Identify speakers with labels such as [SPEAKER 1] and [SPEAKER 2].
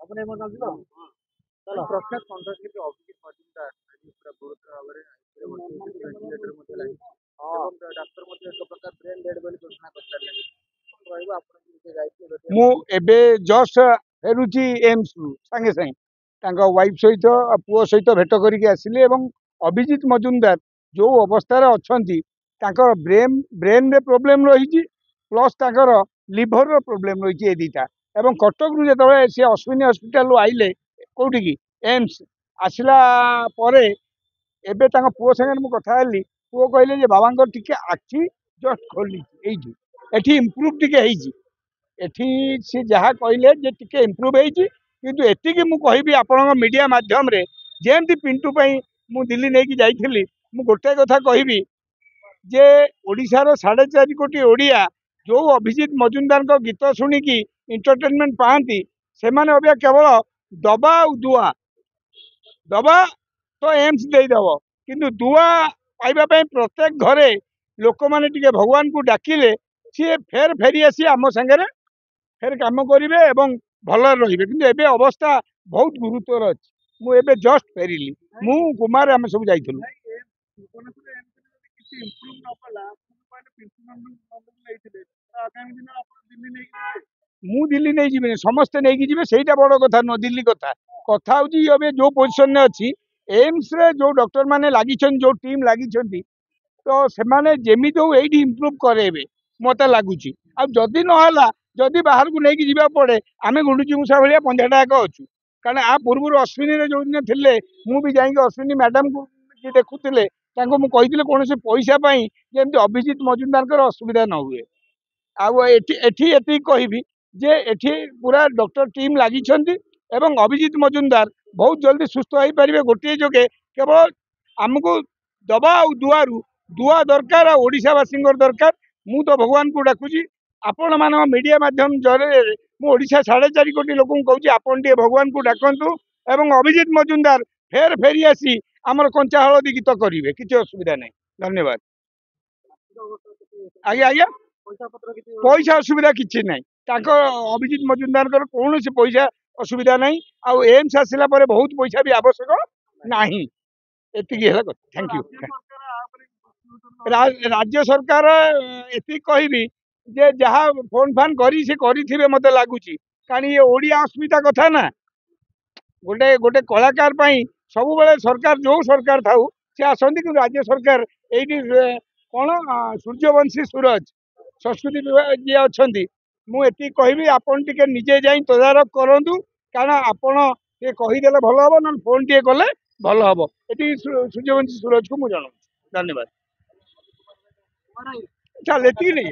[SPEAKER 1] अपने मन ଯିବ चलो प्रख्यात କଣ୍ଠଶିଳ୍ପୀ ଅଭିଜିତ ମଜୁମଦାର ଆଜି ପୁରା ଗୁରୁତର ଭାବରେ ଭେଣ୍ଟିଲେଟର ମଧ୍ୟ ଲାଗିଛି ଏବଂ ଡାକ୍ତର ମଧ୍ୟ ଏକ ପ୍ରକାର ବ୍ରେନ୍ ଡେଡ୍ ବୋଲି ଘୋଷଣା କରିସାରିଲେଣି। କଣ ରହିବ ଆପଣ ନିଜେ ଯାଇଥିଲେ
[SPEAKER 2] ମୁଁ ଏବେ ଜଷ୍ଟ ଫେରୁଛି ଏମ୍ସ ରୁ ସାଙ୍ଗେ ସାଙ୍ଗେ ତାଙ୍କ ୱାଇଫ୍ ସହିତ ପୁଅ ସହିତ ଭେଟ କରିକି ଆସିଲି ଏବଂ ଅଭିଜିତ ମଜୁମଦାର ଯୋଉ ଅବସ୍ଥାରେ ଅଛନ୍ତି ତାଙ୍କର ବ୍ରେନ୍ରେ ପ୍ରୋବ୍ଲେମ୍ ରହିଛି ପ୍ଲସ୍ ତାଙ୍କର ଲିଭରର ପ୍ରୋବ୍ଲେମ୍ ରହିଛି ଏ ଦୁଇଟା ଏବଂ କଟକରୁ ଯେତେବେଳେ ସେ ଅଶ୍ୱିନୀ ହସ୍ପିଟାଲରୁ ଆଇଲେ କୋଉଠିକି ଏମ୍ସ ଆସିଲା ପରେ ଏବେ ତାଙ୍କ ପୁଅ ସାଙ୍ଗରେ ମୁଁ କଥା ହେଲି ପୁଅ କହିଲେ ଯେ ବାବାଙ୍କର ଟିକେ ଆଖି ଜଷ୍ଟ ଖୋଲିଛି ଏଇଠି ଏଠି ଇମ୍ପ୍ରୁଭ୍ ଟିକେ ହେଇଛି ଏଠି ସେ ଯାହା କହିଲେ ଯେ ଟିକେ ଇମ୍ପ୍ରୁଭ୍ ହେଇଛି କିନ୍ତୁ ଏତିକି ମୁଁ କହିବି ଆପଣଙ୍କ ମିଡ଼ିଆ ମାଧ୍ୟମରେ ଯେମିତି ପିଣ୍ଟୁ ପାଇଁ ମୁଁ ଦିଲ୍ଲୀ ନେଇକି ଯାଇଥିଲି ମୁଁ ଗୋଟାଏ କଥା କହିବି ଯେ ଓଡ଼ିଶାର 4.5 କୋଟି ଓଡ଼ିଆ ଯୋଉ ଅଭିଜିତ ମଜୁମଦାରଙ୍କ ଗୀତ ଶୁଣିକି ଏଣ୍ଟରଟେନମେଣ୍ଟ ପାଆନ୍ତି ସେମାନେ ଅବିକା କେବଳ ଦବା ଆଉ ଦୁଆ ଦବା ତ ଏମ୍ସ ଦେଇଦେବ କିନ୍ତୁ ଦୁଆ ପାଇବା ପାଇଁ ପ୍ରତ୍ୟେକ ଘରେ ଲୋକମାନେ ଟିକେ ଭଗବାନଙ୍କୁ ଡାକିଲେ ସିଏ ଫେରି ଆସି ଆମ ସାଙ୍ଗରେ ଫେର କାମ କରିବେ ଏବଂ ଭଲରେ ରହିବେ କିନ୍ତୁ ଏବେ ଅବସ୍ଥା ବହୁତ ଗୁରୁତର ଅଛି ମୁଁ ଏବେ ଜଷ୍ଟ ଫେରିଲି ମୁଁ କୁମାର ଆମେ ସବୁ ଯାଇଥିଲୁ
[SPEAKER 1] କିଛି ଇମ୍ପ୍ରୁଭ୍ ନ କଲା ଆପଣ କହିଲେ ପିଣ୍ଟୁ ନନ୍ଦକୁ ନେଇଥିଲେ ଆଗାମୀ ଦିନରେ ଆପଣ ଦିଲ୍ଲୀ ନେଇକି
[SPEAKER 2] ମୁଁ ଦିଲ୍ଲୀ ନେଇଯିବିନି ସମସ୍ତେ ନେଇକି ଯିବେ ସେଇଟା ବଡ଼ କଥା ନୁହଁ ଦିଲ୍ଲୀ କଥା କଥା ହଉଛି ଏବେ ଯୋଉ ପୋଜିସନରେ ଅଛି ଏମ୍ସରେ ଯୋଉ ଡକ୍ଟର ମାନେ ଲାଗିଛନ୍ତି ଯୋଉ ଟିମ୍ ଲାଗିଛନ୍ତି ତ ସେମାନେ ଯେମିତି ହଉ ଏଇଠି ଇମ୍ପ୍ରୁଭ୍ କରେଇବେ ମତେ ଲାଗୁଛି ଆଉ ଯଦି ନହେଲା ଯଦି ବାହାରକୁ ନେଇକି ଯିବାକୁ ପଡ଼େ ଆମେ ଗୁଣ୍ଡୁଚିମୂଷା ଭଳିଆ ପଞ୍ଝାଟା ଏକ ଅଛୁ କାରଣ ଆ ପୂର୍ବରୁ ଅଶ୍ୱିନୀରେ ଯୋଉଦିନ ଥିଲେ ମୁଁ ବି ଯାଇକି ଅଶ୍ୱିନୀ ମ୍ୟାଡାମକୁ ଯିଏ ଦେଖୁଥିଲେ ତାଙ୍କୁ ମୁଁ କହିଥିଲି କୌଣସି ପଇସା ପାଇଁ ଯେମିତି ଅଭିଜିତ ମଜୁମଦାରଙ୍କର ଅସୁବିଧା ନ ହୁଏ ଆଉ ଏଠି ଏତିକି କହିବି ଯେ ଏଠି ପୁରା ଡକ୍ଟର ଟିମ୍ ଲାଗିଛନ୍ତି ଏବଂ ଅଭିଜିତ ମଜୁମଦାର ବହୁତ ଜଲ୍ଦି ସୁସ୍ଥ ହେଇପାରିବେ ଗୋଟିଏ ଯୋଗେ କେବଳ ଆମକୁ ଦବା ଆଉ ଦୁଆ ଦରକାର ଆଉ ଓଡ଼ିଶାବାସୀଙ୍କର ଦରକାର ମୁଁ ତ ଭଗବାନଙ୍କୁ ଡାକୁଛି ଆପଣମାନଙ୍କ ମିଡ଼ିଆ ମାଧ୍ୟମ ଜରିଆରେ ମୁଁ ଓଡ଼ିଶା 4.5 କୋଟି ଲୋକଙ୍କୁ କହୁଛି ଆପଣ ଟିକେ ଭଗବାନଙ୍କୁ ଡାକନ୍ତୁ ଏବଂ ଅଭିଜିତ ମଜୁମଦାର ଫେରି ଆସି ଆମର କଞ୍ଚା ହଳଦୀ ଗୀତ କରିବେ କିଛି ଅସୁବିଧା ନାହିଁ ଧନ୍ୟବାଦ ଆଜ୍ଞା ଆଜ୍ଞା ପଇସା ଅସୁବିଧା କିଛି ନାହିଁ ତାଙ୍କ ଅଭିଜିତ ମଜୁମଦାରଙ୍କର କୌଣସି ପଇସା ଅସୁବିଧା ନାହିଁ ଆଉ ଏମ୍ସ ଆସିଲା ପରେ ବହୁତ ପଇସା ବି ଆବଶ୍ୟକ ନାହିଁ ଏତିକି ହେଲା କଥା ଥ୍ୟାଙ୍କ ୟୁ ରାଜ୍ୟ ସରକାର ଏତିକି କହିବି ଯେ ଯାହା ଫୋନ୍ ଫାନ୍ କରି ସେ କରିଥିବେ ମତେ ଲାଗୁଛି କାରଣ ଇଏ ଓଡ଼ିଆ ଅସ୍ମିତା କଥା ନା ଗୋଟେ କଳାକାର ପାଇଁ ସବୁବେଳେ ସରକାର ଯୋଉ ସରକାର ଥାଉ ସେ ଆସନ୍ତି କିନ୍ତୁ ରାଜ୍ୟ ସରକାର ଏଇଠି କ'ଣ ସୂର୍ଯ୍ୟବଂଶୀ ସୁରଜ ସଂସ୍କୃତି ବିଭାଗ ଯିଏ ଅଛନ୍ତି ମୁଁ ଏତିକି କହିବି ଆପଣ ଟିକେ ନିଜେ ଯାଇ ତଦାରଖ କରନ୍ତୁ କାରଣ ଆପଣ ଟିକେ କହିଦେଲେ ଭଲ ହବ ନହେଲେ ଫୋନ୍ ଟିକେ କଲେ ଭଲ ହବ ଏଠି ସୂର୍ଯ୍ୟବଂଶୀ ସୁରଜକୁ ମୁଁ ଜଣାଉଛି ଧନ୍ୟବାଦ ଚାଲ ଏତିକି ନେଇ